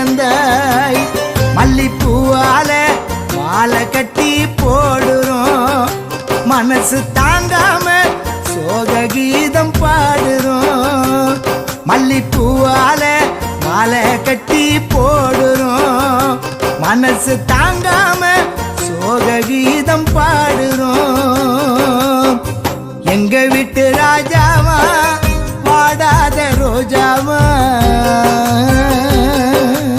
பிறந்தாய். மல்லிப்பூவால மாலை கட்டி போடுறோம், மனசு தாங்காம சோக கீதம் பாடுறோம். மல்லிப்பூவால மாலை கட்டி போடுறோம், மனசு தாங்காம